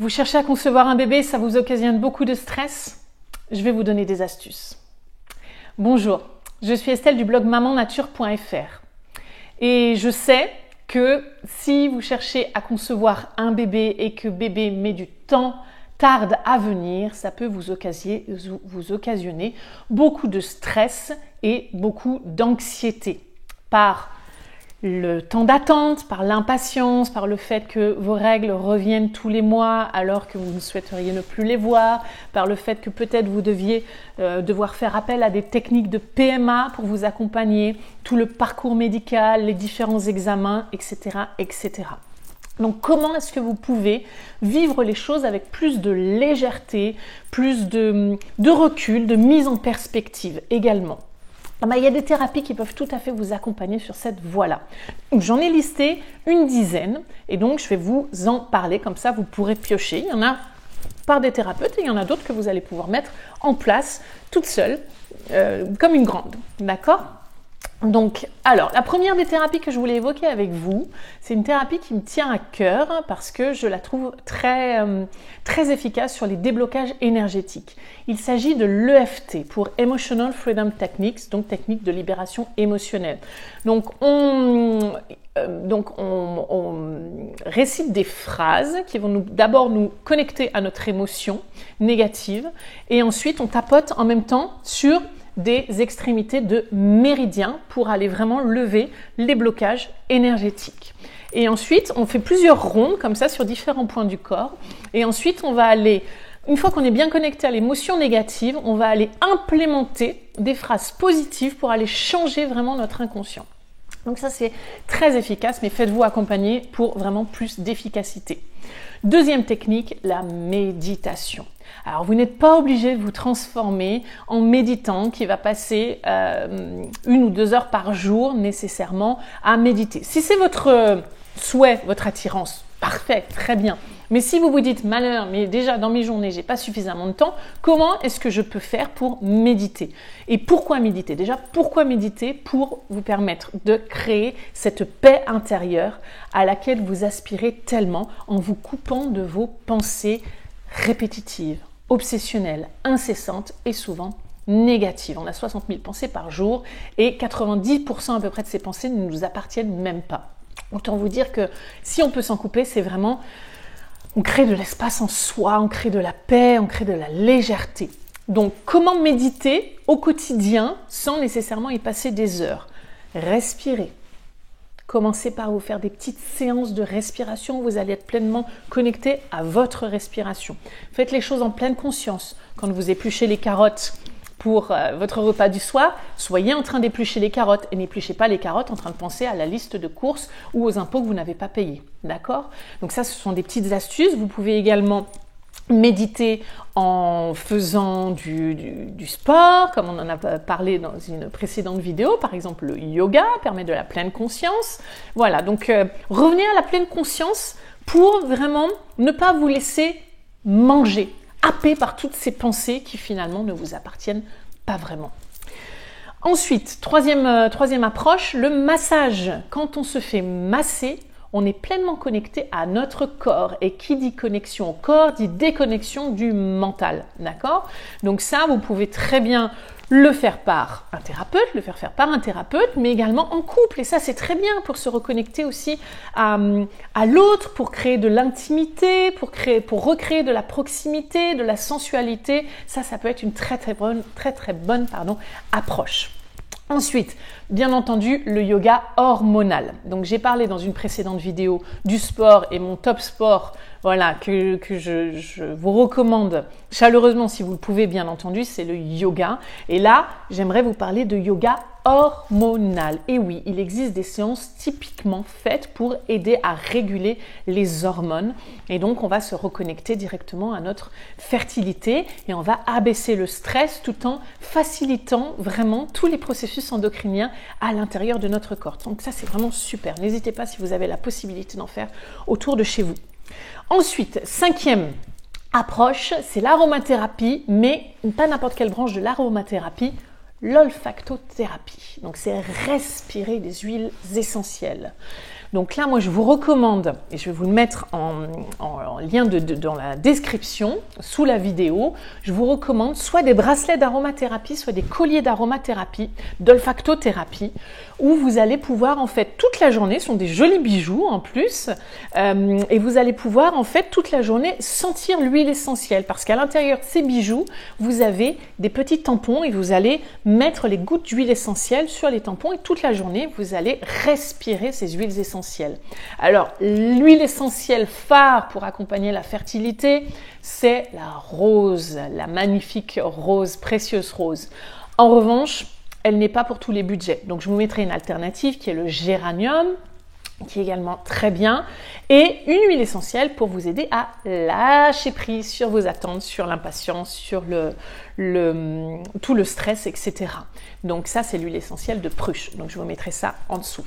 Vous cherchez à concevoir un bébé, ça vous occasionne beaucoup de stress? Je vais vous donner des astuces. Bonjour, je suis Estelle du blog mamannature.fr et je sais que si vous cherchez à concevoir un bébé et que bébé met du temps, tarde à venir, ça peut vous occasionner beaucoup de stress et beaucoup d'anxiété par le temps d'attente, par l'impatience, par le fait que vos règles reviennent tous les mois alors que vous ne souhaiteriez ne plus les voir, par le fait que peut-être vous devoir faire appel à des techniques de PMA pour vous accompagner, tout le parcours médical, les différents examens, etc., etc. Donc comment est-ce que vous pouvez vivre les choses avec plus de légèreté, plus de recul, de mise en perspective également? Il y a des thérapies qui peuvent tout à fait vous accompagner sur cette voie-là. J'en ai listé une dizaine et donc je vais vous en parler, comme ça vous pourrez piocher. Il y en a par des thérapeutes et il y en a d'autres que vous allez pouvoir mettre en place toute seule, comme une grande, d'accord ? Donc, alors, la première des thérapies que je voulais évoquer avec vous, c'est une thérapie qui me tient à cœur parce que je la trouve très efficace sur les déblocages énergétiques. Il s'agit de l'EFT pour Emotional Freedom Techniques, donc technique de libération émotionnelle. Donc, on récite des phrases qui vont d'abord nous connecter à notre émotion négative et ensuite on tapote en même temps sur des extrémités de méridiens pour aller vraiment lever les blocages énergétiques. Et ensuite, on fait plusieurs rondes comme ça sur différents points du corps. Et ensuite, on va aller, une fois qu'on est bien connecté à l'émotion négative, on va aller implémenter des phrases positives pour aller changer vraiment notre inconscient. Donc ça, c'est très efficace, mais faites-vous accompagner pour vraiment plus d'efficacité. Deuxième technique, la méditation. Alors, vous n'êtes pas obligé de vous transformer en méditant qui va passer 1 ou 2 heures par jour nécessairement à méditer. Si c'est votre souhait, votre attirance, parfait, très bien. Mais si vous vous dites, malheur, mais déjà dans mes journées, j'ai pas suffisamment de temps, comment est-ce que je peux faire pour méditer? Et pourquoi méditer? Déjà, pourquoi méditer? Pour vous permettre de créer cette paix intérieure à laquelle vous aspirez tellement en vous coupant de vos pensées répétitives, obsessionnelles, incessantes et souvent négatives. On a 60 000 pensées par jour et 90% à peu près de ces pensées ne nous appartiennent même pas. Autant vous dire que si on peut s'en couper, c'est vraiment... On crée de l'espace en soi, on crée de la paix, on crée de la légèreté. Donc, comment méditer au quotidien sans nécessairement y passer des heures? Respirez. Commencez par vous faire des petites séances de respiration. Vous allez être pleinement connecté à votre respiration. Faites les choses en pleine conscience. Quand vous épluchez les carottes pour votre repas du soir, soyez en train d'éplucher les carottes et n'épluchez pas les carottes en train de penser à la liste de courses ou aux impôts que vous n'avez pas payés. D'accord? Donc ça, ce sont des petites astuces. Vous pouvez également méditer en faisant du sport, comme on en a parlé dans une précédente vidéo. Par exemple, le yoga permet de la pleine conscience. Voilà, donc revenez à la pleine conscience pour vraiment ne pas vous laisser manger, happé par toutes ces pensées qui finalement ne vous appartiennent pas vraiment. Ensuite, troisième approche, le massage. Quand on se fait masser, on est pleinement connecté à notre corps. Et qui dit connexion au corps, dit déconnexion du mental. D'accord? Donc ça, vous pouvez très bien le faire par un thérapeute, le faire par un thérapeute, mais également en couple. Et ça, c'est très bien pour se reconnecter aussi à l'autre, pour créer de l'intimité, pour recréer de la proximité, de la sensualité. Ça peut être une très bonne approche. Ensuite, bien entendu, le yoga hormonal. Donc, j'ai parlé dans une précédente vidéo du sport et mon top sport, voilà, que je vous recommande chaleureusement si vous le pouvez, bien entendu, c'est le yoga. Et là, j'aimerais vous parler de yoga hormonal. Et oui, il existe des séances typiquement faites pour aider à réguler les hormones. Et donc, on va se reconnecter directement à notre fertilité et on va abaisser le stress tout en facilitant vraiment tous les processus endocriniens à l'intérieur de notre corps. Donc ça, c'est vraiment super. N'hésitez pas si vous avez la possibilité d'en faire autour de chez vous. Ensuite, 5e approche, c'est l'aromathérapie, mais pas n'importe quelle branche de l'aromathérapie, l'olfactothérapie. Donc, c'est respirer des huiles essentielles. Donc là, moi, je vous recommande, et je vais vous le mettre en lien dans la description, sous la vidéo, je vous recommande soit des bracelets d'aromathérapie, soit des colliers d'aromathérapie, d'olfactothérapie, où vous allez pouvoir, en fait, toute la journée, ce sont des jolis bijoux en plus, et vous allez pouvoir, en fait, toute la journée, sentir l'huile essentielle, parce qu'à l'intérieur de ces bijoux, vous avez des petits tampons et vous allez mettre les gouttes d'huile essentielle sur les tampons et toute la journée, vous allez respirer ces huiles essentielles. Alors, l'huile essentielle phare pour accompagner la fertilité, c'est la rose, la magnifique rose, précieuse rose. En revanche, elle n'est pas pour tous les budgets. Donc, je vous mettrai une alternative qui est le géranium, qui est également très bien, et une huile essentielle pour vous aider à lâcher prise sur vos attentes, sur l'impatience, sur tout le stress, etc. Donc ça, c'est l'huile essentielle de Pruche. Donc je vous mettrai ça en dessous.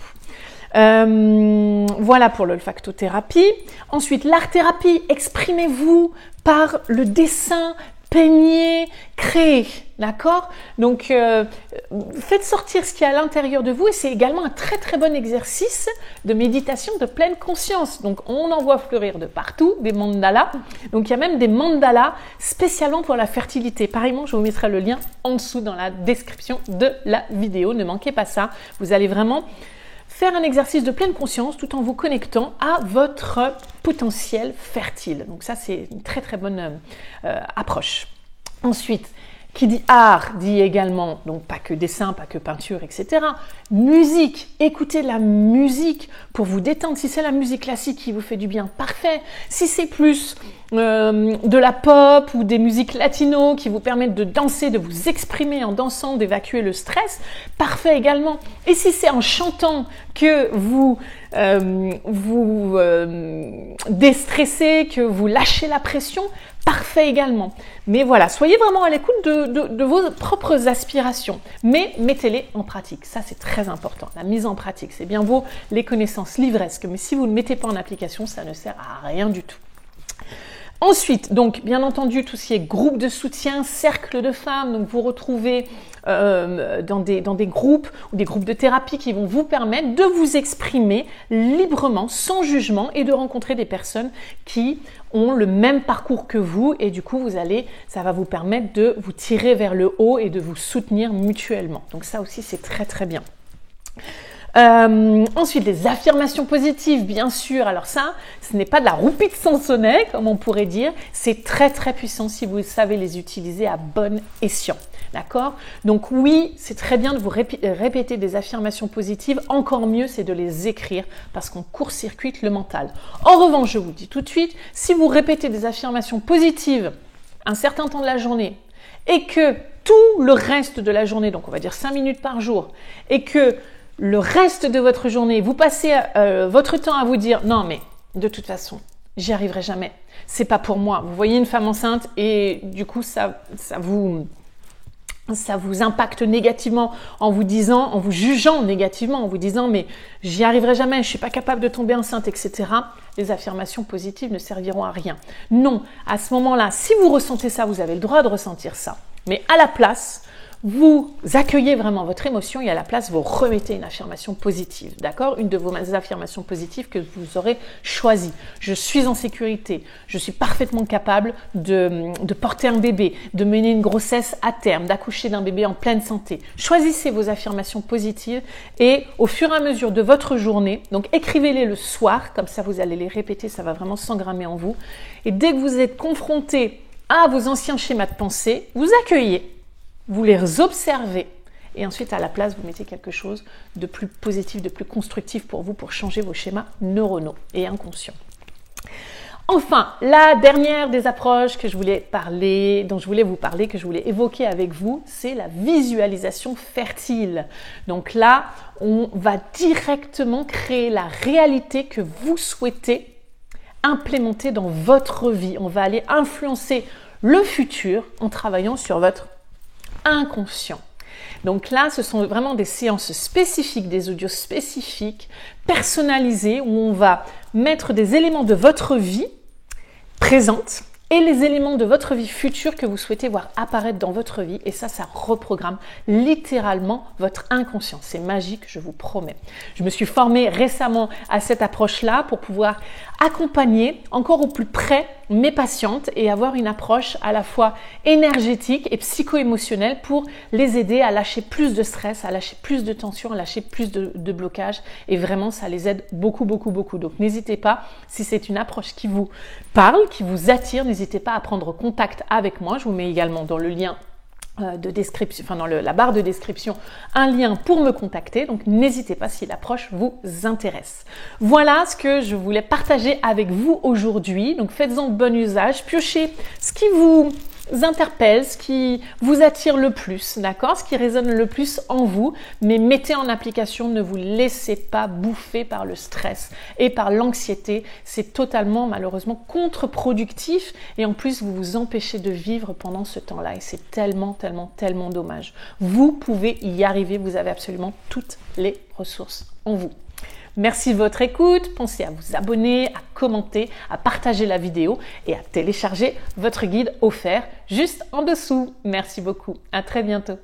Voilà pour l'olfactothérapie. Ensuite, l'art-thérapie, exprimez-vous par le dessin, peignez, créez, d'accord? Donc, faites sortir ce qu'il y a à l'intérieur de vous et c'est également un très très bon exercice de méditation de pleine conscience. Donc, on en voit fleurir de partout, des mandalas. Donc, il y a même des mandalas spécialement pour la fertilité. Pareillement, je vous mettrai le lien en dessous dans la description de la vidéo. Ne manquez pas ça. Vous allez vraiment faire un exercice de pleine conscience tout en vous connectant à votre potentiel fertile. Donc ça, c'est une très très bonne approche. Ensuite, qui dit art, dit également, donc pas que dessin, pas que peinture, etc. Musique, écoutez la musique pour vous détendre. Si c'est la musique classique qui vous fait du bien, parfait. Si c'est plus de la pop ou des musiques latino qui vous permettent de danser, de vous exprimer en dansant, d'évacuer le stress, parfait également. Et si c'est en chantant que vous déstressez, que vous lâchez la pression, parfait également. Mais voilà, soyez vraiment à l'écoute de vos propres aspirations, mais mettez-les en pratique. Ça, c'est très important. La mise en pratique, c'est bien beau les connaissances livresques, mais si vous ne mettez pas en application, ça ne sert à rien du tout. Ensuite, donc, bien entendu, tout ce qui est groupe de soutien, cercle de femmes, donc vous retrouvez dans des groupes ou des groupes de thérapie qui vont vous permettre de vous exprimer librement, sans jugement et de rencontrer des personnes qui ont le même parcours que vous et du coup, ça va vous permettre de vous tirer vers le haut et de vous soutenir mutuellement. Donc ça aussi, c'est très très bien. Ensuite, les affirmations positives, bien sûr. Alors ça, ce n'est pas de la roupie de Sansonnet, comme on pourrait dire. C'est très, très puissant si vous savez les utiliser à bon escient. D'accord? Donc oui, c'est très bien de vous répéter des affirmations positives. Encore mieux, c'est de les écrire parce qu'on court-circuite le mental. En revanche, je vous dis tout de suite, si vous répétez des affirmations positives un certain temps de la journée et que tout le reste de la journée, donc on va dire 5 minutes par jour, et que le reste de votre journée, vous passez votre temps à vous dire « Non, mais de toute façon, j'y arriverai jamais. C'est pas pour moi. » Vous voyez une femme enceinte et du coup, ça vous impacte négativement en vous jugeant négativement, en vous disant « Mais j'y arriverai jamais, je suis pas capable de tomber enceinte, etc. » Les affirmations positives ne serviront à rien. Non, à ce moment-là, si vous ressentez ça, vous avez le droit de ressentir ça. Mais à la place, vous accueillez vraiment votre émotion et à la place, vous remettez une affirmation positive, d'accord? Une de vos affirmations positives que vous aurez choisies. Je suis en sécurité, je suis parfaitement capable de porter un bébé, de mener une grossesse à terme, d'accoucher d'un bébé en pleine santé. Choisissez vos affirmations positives et au fur et à mesure de votre journée, donc écrivez-les le soir, comme ça vous allez les répéter, ça va vraiment s'engrammer en vous. Et dès que vous êtes confronté à vos anciens schémas de pensée, vous accueillez. Vous les observez et ensuite à la place, vous mettez quelque chose de plus positif, de plus constructif pour vous pour changer vos schémas neuronaux et inconscients. Enfin, la dernière des approches dont je voulais vous parler, que je voulais évoquer avec vous, c'est la visualisation fertile. Donc là, on va directement créer la réalité que vous souhaitez implémenter dans votre vie. On va aller influencer le futur en travaillant sur votre inconscient. Donc là, ce sont vraiment des séances spécifiques, des audios spécifiques, personnalisés, où on va mettre des éléments de votre vie présente et les éléments de votre vie future que vous souhaitez voir apparaître dans votre vie. Et ça reprogramme littéralement votre inconscient. C'est magique, je vous promets. Je me suis formée récemment à cette approche-là pour pouvoir accompagner encore au plus près mes patientes et avoir une approche à la fois énergétique et psycho-émotionnelle pour les aider à lâcher plus de stress, à lâcher plus de tension, à lâcher plus de blocage. Et vraiment, ça les aide beaucoup, beaucoup, beaucoup. Donc, n'hésitez pas, si c'est une approche qui vous parle, qui vous attire, n'hésitez pas à prendre contact avec moi. Je vous mets également dans le lien de description, enfin dans la barre de description, un lien pour me contacter. Donc n'hésitez pas si l'approche vous intéresse. Voilà ce que je voulais partager avec vous aujourd'hui. Donc faites-en bon usage, piochez ce qui vous interpelle, ce qui vous attire le plus, d'accord, ce qui résonne le plus en vous, mais mettez en application, ne vous laissez pas bouffer par le stress et par l'anxiété. C'est totalement, malheureusement, contre-productif et en plus, vous vous empêchez de vivre pendant ce temps-là et c'est tellement, tellement, tellement dommage. Vous pouvez y arriver, vous avez absolument toutes les ressources en vous. Merci de votre écoute, pensez à vous abonner, à commenter, à partager la vidéo et à télécharger votre guide offert juste en dessous. Merci beaucoup, à très bientôt.